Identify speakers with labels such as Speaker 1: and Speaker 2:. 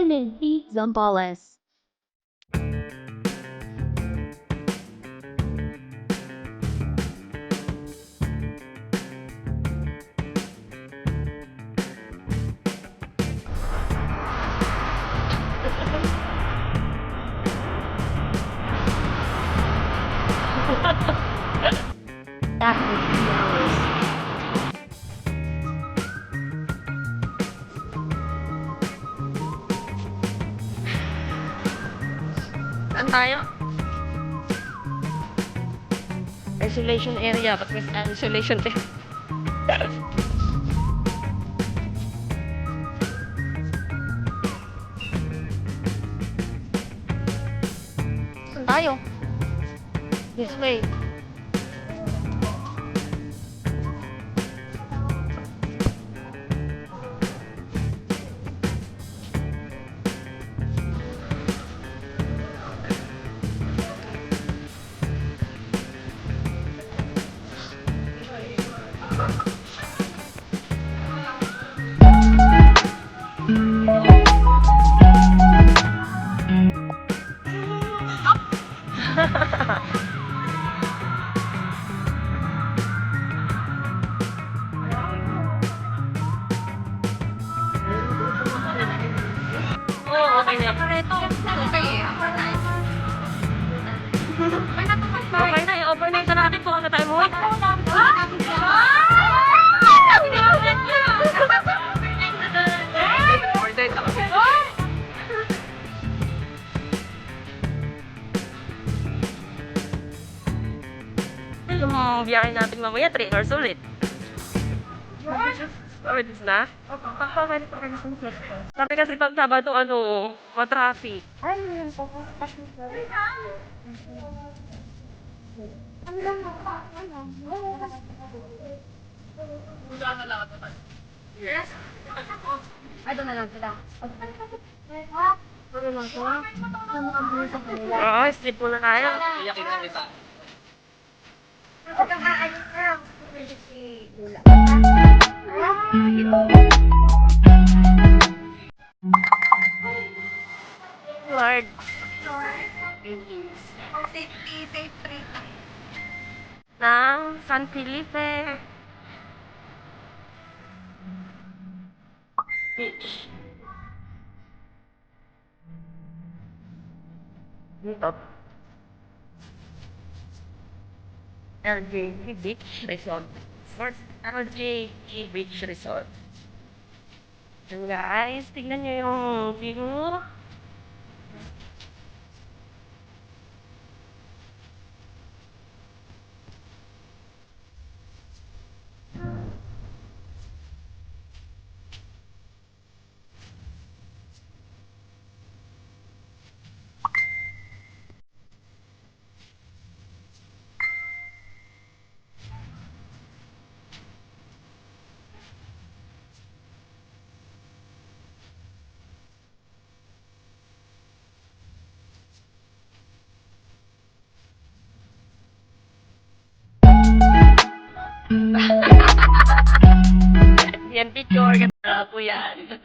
Speaker 1: Silent Heat Zambales. Back with 2 hours.
Speaker 2: Saan tayo? Isolation area. Ba't may isolation area? Saan tayo? This way. Oo, okay na. Okay na, i-offer na yung sa natin kung ano tayo mo. Yung biyahe natin mamaya, 3 hours ulit. Pwede na? Sabi kasi pag Sabado, ma-traffic.
Speaker 1: Ay, doon na lang sila.
Speaker 2: Oo, sleep muna tayo. Lord. Ng San Felipe Beach. Dito. LJG Beach Resort. First LJG Beach Resort. And guys, tignan nyo yung view. Yan, picture. Ganda po yan.